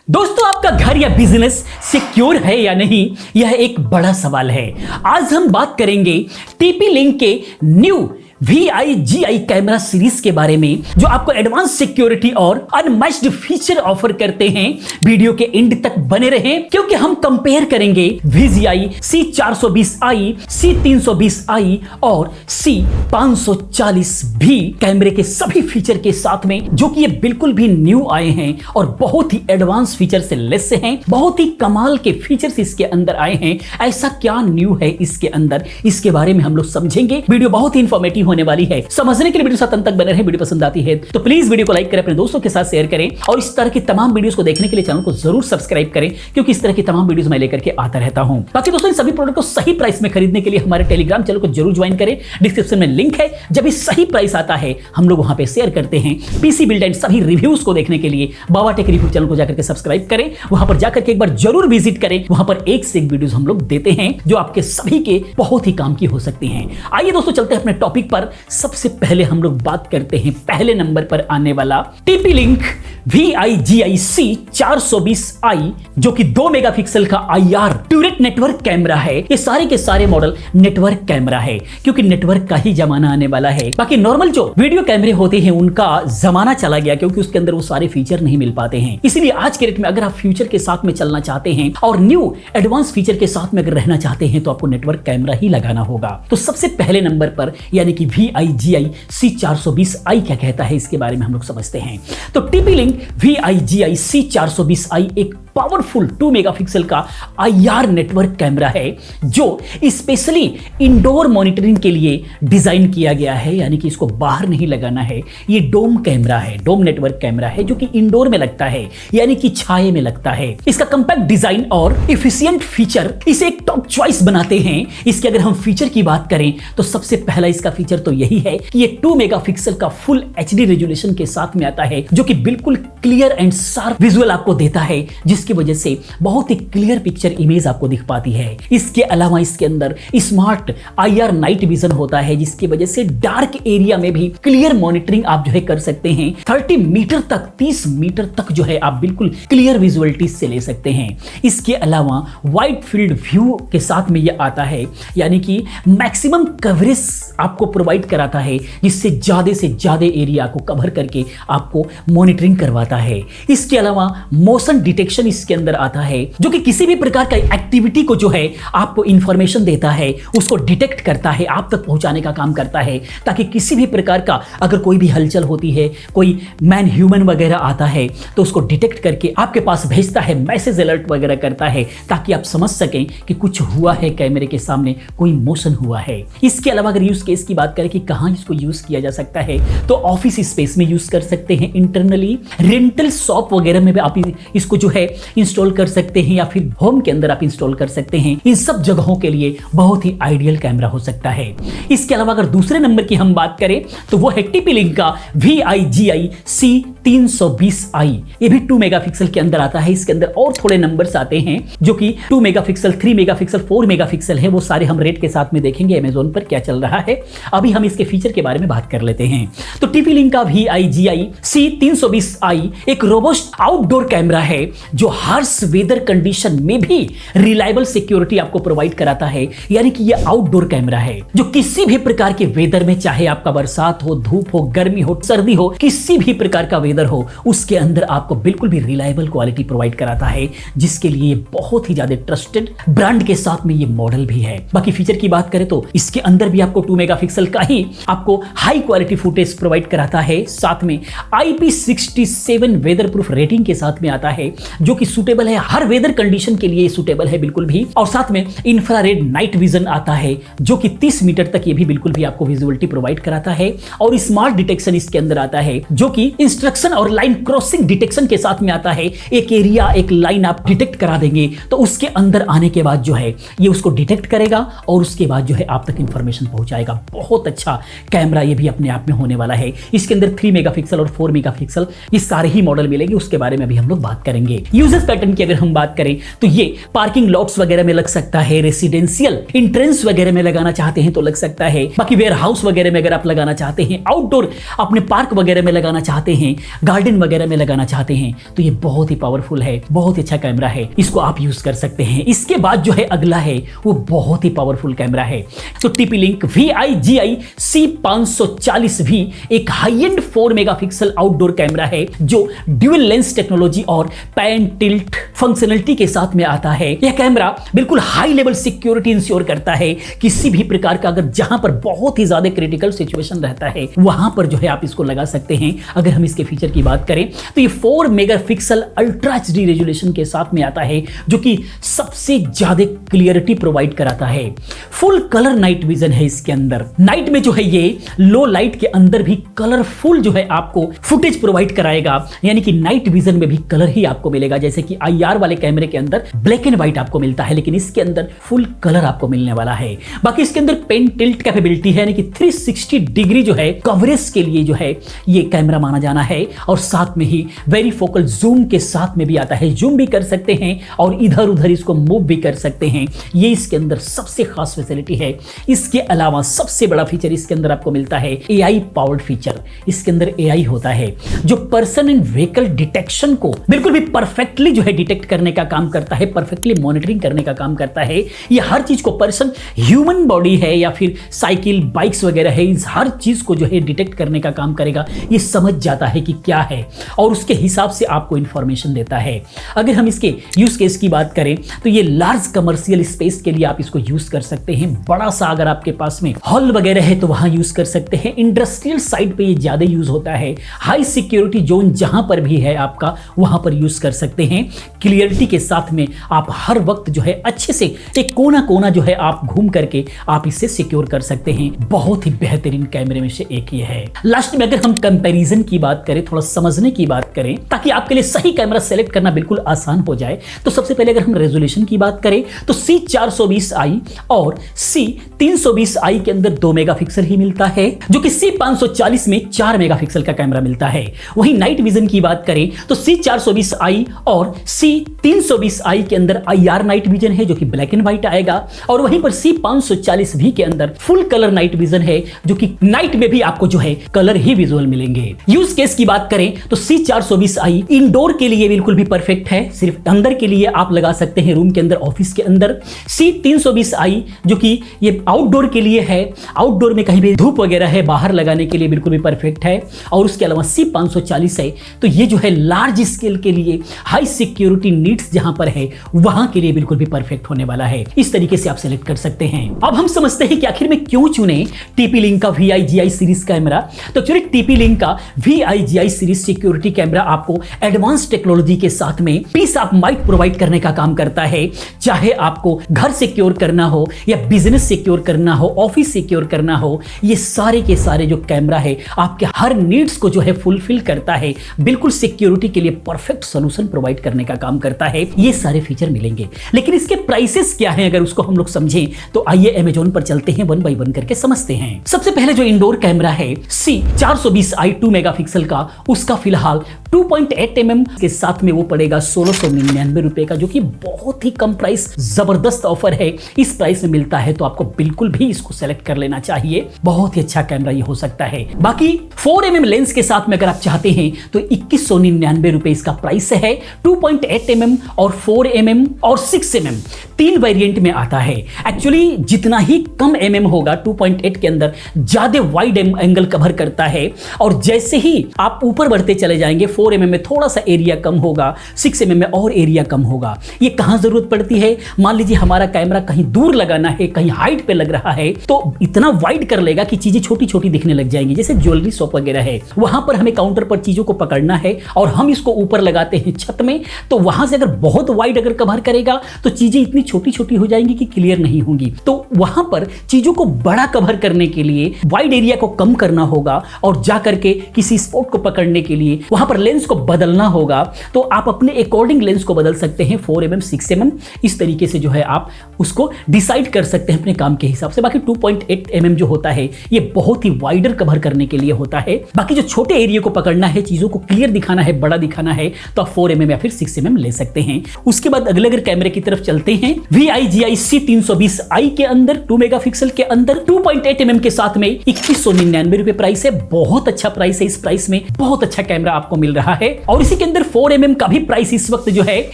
दोस्तों, आपका घर या बिजनेस सिक्योर है या नहीं, यह एक बड़ा सवाल है। आज हम बात करेंगे टीपी लिंक के न्यू VIGI कैमरा सीरीज के बारे में, जो आपको एडवांस सिक्योरिटी और अनमैच्ड फीचर ऑफर करते हैं। वीडियो के एंड तक बने रहें, क्योंकि हम कंपेयर करेंगे VGI C420i, C320i और C540 कैमरे के सभी फीचर के साथ में, जो कि ये बिल्कुल भी न्यू आए हैं और बहुत ही एडवांस फीचर से लेस हैं। बहुत ही कमाल के फीचर्स इसके अंदर आए हैं। ऐसा क्या न्यू है इसके अंदर, इसके बारे में हम लोग समझेंगे। वीडियो बहुत ही इंफॉर्मेटिव होने वाली है। समझने के लिए वीडियो साथ अंत तक बने रहें। वीडियो पसंद आती है तो प्लीज वीडियो को लाइक करें, अपने दोस्तों के साथ शेयर करें और इस तरह की तमाम वीडियोस को देखने के लिए चैनल को जरूर सब्सक्राइब करें, क्योंकि इस तरह की तमाम वीडियोस मैं लेकर के आता रहता हूं। बाकी दोस्तों, इन सभी प्रोडक्ट को सही प्राइस में खरीदने के लिए हमारे टेलीग्राम चैनल को जरूर ज्वाइन करें। डिस्क्रिप्शन में लिंक है। जब भी सही प्राइस आता है हम लोग वहां पे शेयर करते हैं। पीसी बिल्ड एंड सभी रिव्यूज को देखने के लिए बाबा टेक रिव्यू चैनल को जाकर के सब्सक्राइब करें। वहां पर जाकर के एक बार जरूर विजिट करें। वहां पर एक से एक वीडियोस हम लोग देते हैं जो आपके सभी के बहुत ही काम की हो सकती हैं। आइए दोस्तों, चलते हैं अपने टॉपिक पर। सबसे पहले हम लोग बात करते हैं पहले नंबर पर आने वाला टीपी लिंक VIGI C420i, जो कि 2 मेगापिक्सल का IR ट्यूरेट नेटवर्क कैमरा है। ये सारे के सारे मॉडल नेटवर्क कैमरा है, क्योंकि नेटवर्क का ही जमाना आने वाला है। बाकी नॉर्मल जो वीडियो कैमरे होते हैं उनका जमाना चला गया, क्योंकि उसके अंदर वो सारे फीचर नहीं मिल पाते हैं। इसीलिए आज के डेट में अगर आप फ्यूचर के साथ में चलना चाहते हैं और न्यू एडवांस फीचर के साथ में अगर रहना चाहते हैं, तो आपको नेटवर्क कैमरा ही लगाना होगा। तो सबसे पहले नंबर पर यानी कि VIGI C420i क्या कहता है, इसके बारे में हम लोग समझते हैं। तो टीपी लिंक VIGI C420i एक पावरफुल 2 मेगापिक्सल का IR नेटवर्क कैमरा है, जो स्पेशली इंडोर मॉनिटरिंग के लिए डिजाइन किया गया है। यानी कि इसको बाहर नहीं लगाना है। ये डोम कैमरा है, डोम नेटवर्क कैमरा है, जो कि इंडोर में लगता है, यानी कि छाये में लगता है। इसका कंपैक्ट डिजाइन और एफिशिएंट फीचर इसे एक टॉप चॉइस बनाते हैं। इसके अगर हम फीचर की बात करें तो सबसे पहला इसका फीचर तो यही है कि ये 2 मेगापिक्सल का फुल HD रेजोल्यूशन के साथ में आता है, जो कि बिल्कुल क्लियर एंड शार्प विजुअल आपको देता है, जिसकी वजह से बहुत ही क्लियर पिक्चर इमेज आपको दिख पाती है। इसके अलावा इसके अंदर स्मार्ट IR नाइट विजन होता है, जिसकी वजह से डार्क एरिया में भी क्लियर मॉनिटरिंग आप जो है कर सकते हैं। 30 मीटर तक, 30 मीटर तक जो है आप बिल्कुल क्लियर विजुअलिटी से ले सकते हैं। इसके अलावा वाइड फील्ड व्यू के साथ में यह आता है, यानी कि मैक्सिमम कवरेज आपको प्रोवाइड कराता है, जिससे ज्यादा से ज्यादा एरिया को कवर करके आपको मॉनिटरिंग करवाता है। इसके अलावा मोशन डिटेक्शन इसके अंदर आता है, जो कि किसी भी प्रकार का एक्टिविटी को जो है आपको इंफॉर्मेशन देता है, उसको डिटेक्ट करता है, आप तक पहुंचाने का काम करता है, ताकि किसी भी प्रकार का अगर कोई भी हलचल होती है, कोई मैन ह्यूमन वगैरह आता है, तो उसको डिटेक्ट करके आपके पास भेजता है, मैसेज अलर्ट वगैरह करता है, ताकि आप समझ सकें कि कुछ हुआ है, कैमरे के सामने कोई मोशन हुआ है। इसके अलावा अगर यूज केस की बात करें कि कहां इसको यूज किया जा सकता है, तो ऑफिस स्पेस में यूज कर सकते हैं, इंटरनली रेंटल शॉप वगैरह में भी आप इसको जो है इंस्टॉल कर सकते हैं, या फिर होम के अंदर आप इंस्टॉल कर सकते हैं। इन सब जगहों के लिए बहुत ही आइडियल कैमरा हो सकता है। इसके अलावा अगर दूसरे नंबर की हम बात करें तो वो है टीपी लिंक का VIGI C320i। ये भी 2 मेगापिक्सल के अंदर आता है। इसके अंदर और थोड़े नंबर्स आते हैं, जो कि 2 मेगापिक्सल, 3 मेगापिक्सल, 4 मेगापिक्सल है। वो सारे हम रेट के साथ में देखेंगे अमेज़न पर क्या चल रहा है। अभी हम इसके फीचर के बारे में बात कर लेते हैं। तो टीपी लिंक का VIGI C320i एक रोबस्ट आउटडोर कैमरा है, जो हार्श वेदर कंडीशन में भी रिलायबल सिक्योरिटी आपको प्रोवाइड कराता है। यानी कि यह आउटडोर कैमरा है, जो किसी भी प्रकार के वेदर में, चाहे आपका बरसात हो, धूप हो, गर्मी हो, सर्दी हो, किसी भी प्रकार का वेदर हो, उसके अंदर आपको बिल्कुल भी रिलायबल क्वालिटी प्रोवाइड कराता है, जिसके लिए बहुत ही ज्यादा ट्रस्टेड ब्रांड के साथ में ये मॉडल भी है। बाकी फीचर की बात करें तो इसके अंदर भी आपको 2 मेगापिक्सल का ही आपको हाई क्वालिटी फुटेज प्रोवाइड कराता है। साथ में IP67 वेदर प्रूफ रेटिंग के साथ में आता है, जो कि सूटेबल है, हर वेदर कंडीशन के लिए सूटेबल है बिल्कुल भी। और साथ में इंफ्रारेड नाइट विजन आता है, जो कि 30 मीटर तक ये भी बिल्कुल भी आपको विजुअलिटी प्रोवाइड कराता है। और स्मार्ट डिटेक्शन इसके अंदर आता है, जो कि इंस्ट्रक्शन और लाइन क्रॉसिंग डिटेक्शन के साथ में आता है। एक एरिया, एक लाइन आप डिटेक्ट करा देंगे, तो उसके अंदर आने के बाद जो है ये उसको डिटेक्ट करेगा और उसके बाद जो है आप तक इंफॉर्मेशन पहुंचाएगा। बहुत अच्छा कैमरा ये भी अपने आप में होने वाला है। इसके अंदर 3 मेगापिक्सल और 4 मेगापिक्सल ये सारे ही मॉडल मिलेंगे, उसके बारे में भी हम लोग बात करेंगे। यूजर्स पैटर्न की अगर हम बात करें तो ये पार्किंग लॉट्स वगैरह में लग सकता है, रेसिडेंशियल एंट्रेंस वगैरह में लगाना चाहते हैं तो लग सकता है। बाकी वेयर हाउस वगैरह में अगर आप लगाना चाहते हैं, आउटडोर अपने पार्क वगैरह में लगाना चाहते हैं, गार्डन वगैरह में लगाना चाहते हैं तो ये बहुत ही पावरफुल है, बहुत ही अच्छा कैमरा है, इसको आप यूज कर सकते हैं। इसके बाद जो है अगला है वो बहुत ही पावरफुल कैमरा है। तो TP-Link VIGI C540V एक high and 4 megapixel outdoor camera है जो ड्यूल लेंस टेक्नोलॉजी और पैन टिल्ट फंक्शनलिटी के साथ में आता है। यह कैमरा बिल्कुल हाई लेवल सिक्योरिटी इंश्योर करता है। किसी भी प्रकार का अगर जहां पर बहुत ही ज्यादा क्रिटिकल सिचुएशन रहता है वहां पर जो है आप इसको लगा सकते हैं। अगर हम इसके फीचर की बात करें तो ये 4 मेगापिक्सल अल्ट्रा HD रेजोल्यूशन के साथ में आता है जो कि सबसे ज्यादा क्लियरिटी प्रोवाइड कराता है। फुल कलर नाइट विजन है इसके अंदर। नाइट में जो है ये लो लाइट के अंदर भी कलरफुल जो है आपको फुटेज प्रोवाइड कराएगा, यानी कि नाइट विजन में भी कलर ही आपको मिलेगा। जैसे कि IR वाले कैमरे के अंदर ब्लैक एंड व्हाइट आपको मिलता है, लेकिन इसके अंदर फुल कलर आपको मिलने वाला है। बाकी इसके अंदर पेन टिल्ट कैपेबिलिटी है, यानी कि 360 डिग्री जो है कवरेज के लिए जो है ये कैमरा माना जाना है। और साथ में ही वेरी फोकल जूम के साथ में भी आता है, जूम भी कर सकते हैं और इधर उधर इसको मूव भी कर सकते हैं। ये इसके अंदर सबसे खास फैसिलिटी है। इसके अलावा सबसे बड़ा फीचर इसके अंदर आपको मिलता है AI पावर्ड फीचर। इसके अंदर AI होता है जो पर्सन एंड व्हीकल डिटेक्शन को बिल्कुल भी परफेक्टली जो है डिटेक्ट करने का काम करता है, परफेक्टली मॉनिटरिंग करने का काम करता है। ये हर चीज को पर्सन ह्यूमन बॉडी है या फिर साइकिल बाइक्स वगैरह है, इस हर चीज को जो है डिटेक्ट करने का काम करेगा। ये समझ जाता है कि क्या है और उसके हिसाब से आपको इंफॉर्मेशन देता है। अगर हम इसके यूज केस की बात करें तो ये लार्ज कमर्शियल स्पेस के लिए आप इसको यूज कर सकते हैं। बड़ा सा अगर आपके पास में हॉल वगैरह है तो वहां यूज कर सकते हैं। इंडस्ट्रियल साइड पे ये ज्यादा यूज होता है। हाई सिक्योरिटी जोन जहां पर भी है आपका वहां पर यूज कर सकते हैं। क्लियरिटी के साथ में आप हर वक्त जो है अच्छे से एक कोना कोना जो है आप घूम करके आप इसे सिक्योर कर सकते हैं। बहुत ही बेहतरीन कैमरे में से एक ये है। लास्ट में अगर हम कंपैरिजन की बात करें, थोड़ा समझने की बात करें ताकि आपके लिए सही कैमरा सेलेक्ट करना बिल्कुल आसान हो जाए, तो सबसे पहले अगर हम रेजोल्यूशन की बात करें तो C420i और C320i के अंदर 2 मेगापिक्सल ही मिलता है, जो कि C540 में 4 मेगापिक्सल का कैमरा मिलता है। वहीं नाइट विजन की बात करें तो C420i और C320i के अंदर IR नाइट विजन है जो कि ब्लैक एंड व्हाइट आएगा, और वहीं पर C540V के अंदर फुल कलर नाइट विजन है जो कि नाइट में भी आपको जो है कलर ही विजुअल मिलेंगे। यूज केस की बात करें तो C420i इंडोर के लिए बिल्कुल भी परफेक्ट है, सिर्फ अंदर के लिए आप लगा सकते हैं, रूम के अंदर, ऑफिस के अंदर। C320i जो कि ये आउटडोर के लिए है, आउटडोर में कहीं भी धूप वगैरह है बाहर लगाने के लिए बिल्कुल भी परफेक्ट है। और उसके अलावा C540 है तो ये जो है लार्ज स्केल के लिए, हाई सिक्योरिटी नीड्स जहां पर है वहां के लिए बिल्कुल भी परफेक्ट होने वाला है। इस तरीके से आप सेलेक्ट कर सकते हैं। अब हम समझते हैं कि आखिर में क्यों चुने TP-Link का VIGI सीरीज कैमरा। तो एक्चुअली TP-Link का VIGI सीरीज सिक्योरिटी कैमरा आपको एडवांस टेक्नोलॉजी के साथ में पीस ऑफ माइंड प्रोवाइड करने का काम करता है। चाहे आपको घर सिक्योर करना हो या बिजनेस सिक्योर करना हो, ऑफिस सिक्योर करना हो, ये सारे के सारे जो कैमरा है आपके हर नीड्स को जो है फुलफिल करता है। बिल्कुल सिक्योरिटी के लिए परफेक्ट सॉल्यूशन प्रोवाइड करने का काम करता है। ये सारे फीचर मिलेंगे, लेकिन इसके प्राइसेस क्या हैं अगर उसको हम लोग समझें तो आइए अमेज़न पर चलते हैं, 1 बाय 1 करके समझते हैं। सबसे पहले जो इंडोर कैमरा है C420i 2 मेगापिक्सल का, उसका फिलहाल 2.8 mm के साथ में वो पड़ेगा 1699 रुपए का, जो कि बहुत ही कम प्राइस, जबरदस्त ऑफर है। इस प्राइस में मिलता है तो आपको बिल्कुल भी इसको सेलेक्ट कर लेना चाहिए। बहुत ही अच्छा कैमरा ये हो सकता है। बाकी 4 mm लेंस के साथ में अगर आप चाहते हैं तो 2199 रुपए इसका प्राइस है। 2.8 mm और 4 mm और 6 mm 3 वेरिएंट में आता है। एक्चुअली जितना ही कम mm होगा 2.8 के अंदर ज्यादा वाइड एंगल कवर करता है, और जैसे ही आप ऊपर बढ़ते चले जाएंगे 4 mm में थोड़ा सा एरिया कम होगा, 6 mm में और एरिया कम होगा। ये कहां जरूरत पड़ती है, मान लीजिए हमारा कैमरा कहीं दूर लगाना है, कहीं हाइट पे लग रहा है, तो इतना वाइड कर लेगा कि चीजें छोटी छोटी दिखने लग जाएंगी। जैसे ज्वेलरी शॉप वगैरह है, वहां पर हमें काउंटर पर चीजों को पकड़ना है और हम इसको ऊपर लगाते हैं छत में, तो वहां से अगर बहुत वाइड अगर कवर करेगा तो चीजें इतनी छोटी छोटी हो जाएंगी कि क्लियर नहीं होंगी। तो वहां पर चीजों को बड़ा कवर करने के लिए वाइड एरिया को कम करना होगा और जा करके किसी स्पॉट को पकड़ने के लिए वहां पर लेंस को बदलना होगा। तो आप अपने अकॉर्डिंग लेंस को बदल सकते हैं, 4 mm 6 mm इस तरीके से जो है आप उसको डिसाइड कर सकते हैं अपने काम के हिसाब से। बाकी 2.8 mm जो होता है ये बहुत ही वाइडर कवर करने के लिए होता है। बाकी जो छोटे एरिया को पकड़ना है, चीजों को क्लियर दिखाना है, बड़ा दिखाना है, तो आप 4 mm या फिर 6 mm एमएम ले सकते हैं। उसके बाद अगले अगर कैमरे की तरफ चलते हैं, VIGI C320i के अंदर 2 मेगापिक्सल के अंदर 2.8 mm के साथ में 2199 रुपए प्राइस है। बहुत अच्छा प्राइस है, इस प्राइस में बहुत अच्छा कैमरा आपको मिल रहा है। और इसी के अंदर 4 mm का भी प्राइस इस वक्त जो है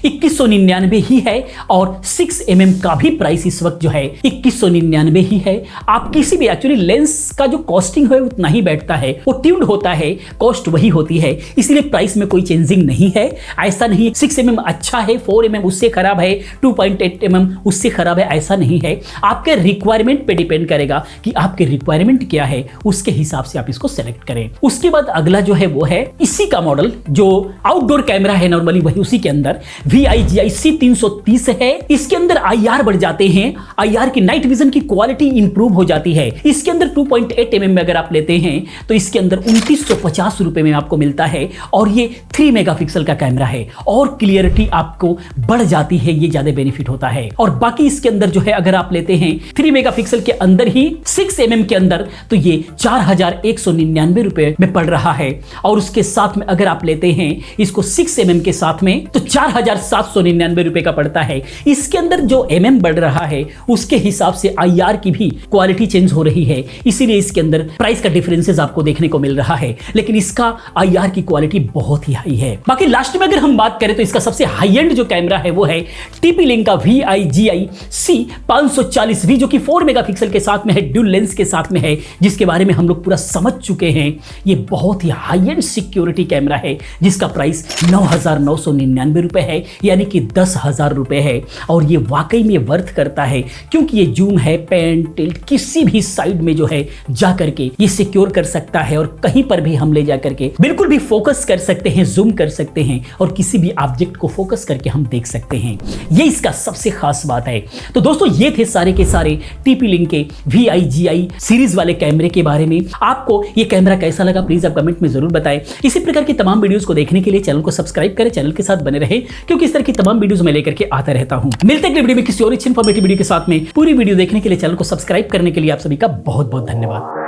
2199 ही है और 6 mm का भी प्राइस इस वक्त जो है 2199 ही है। आप किसी भी एक्चुअली लेंस का जो कॉस्टिंग है उतना ही बैठता है, वो ट्यून्ड होता है, कॉस्ट वही होती है, इसलिए प्राइस में कोई चेंजिंग नहीं है। ऐसा नहीं 6 mm अच्छा है, 4 mm उससे खराब है, 2.8 mm उससे खराब है, ऐसा नहीं है। आपके रिक्वायरमेंट पे डिपेंड करेगा कि आपके रिक्वायरमेंट क्या है, उसके हिसाब से आप इसको सेलेक्ट करें। उसके बाद अगला जो है वो है इसी का मॉडल जो आउटडोर कैमरा है नॉर्मली वही उसी के अंदर VIGI C330 है। इसके अंदर IR बढ़ जाते हैं, IR की नाइट विजन की क्वालिटी इंप्रूव हो जाती है। इसके अंदर 2.8 mm में अगर आप लेते हैं तो इसके अंदर 2950 रुपए में आपको मिलता है और ये 3 मेगापिक्सल का कैमरा है और क्लियरिटी आपको बढ़ जाती है, ये ज्यादा बेनिफिट होता है। और बाकी इसके अंदर जो है अगर आप लेते हैं 3 मेगापिक्सल के अंदर ही 6 mm के अंदर तो ये 4199 रुपए में पड़ रहा है। और उसके साथ में अगर आप लेते हैं इसको 6 mm के साथ में तो 4799 रुपए का पड़ता है। इसके अंदर जो mm बढ़ रहा है उसके हिसाब से IR की भी क्वालिटी चेंज हो रही है, इसीलिए इसके अंदर प्राइस का डिफरेंसेस आपको देखने को मिल रहा है, लेकिन इसका IR की क्वालिटी बहुत ही हाई है। बाकी लास्ट में अगर हम बात करें तो इसका सबसे हाई एंड जो कैमरा है वो है TP-Link का VIGI C540V जो कि 4 मेगापिक्सल के साथ में है, ड्यूल लेंस के साथ में है, जिसके बारे में हम लोग पूरा समझ चुके हैं। ये बहुत ही हाई एंड सिक्योरिटी कैमरा है जिसका प्राइस 9999 रुपए है, यानी कि 10,000 रुपए है। और ये वाकई में वर्थ करता है क्योंकि ये जूम है, पैन, टिल्ट किसी भी साइड में जो है जा करके ये सिक्योर कर सकता है और कहीं पर भी हम ले जा करके बिल्कुल भी फोकस कर सकते हैं, जूम कर सकते हैं और किसी भी ऑब्जेक्ट को फोकस करके हम देख सकते हैं। ये इसका सबसे खास बात है। तो दोस्तों ये थे सारे के सारे TP-Link के VIGI सीरीज वाले कैमरे के बारे में। आपको ये कैमरा कैसा लगा प्लीज आप कमेंट में जरूर बताएं। इसी प्रकार की तमाम वीडियोस को देखने के लिए चैनल को सब्सक्राइब करें, चैनल के साथ बने रहे क्योंकि इस तरह की तमाम वीडियोस मैं लेकर के आता रहता हूं। मिलते हैं अगले वीडियो में किसी और इन्फॉर्मेटिव वीडियो के साथ में। पूरी वीडियो देखने के लिए चैनल को सब्सक्राइब करने के लिए आप सभी का बहुत बहुत धन्यवाद।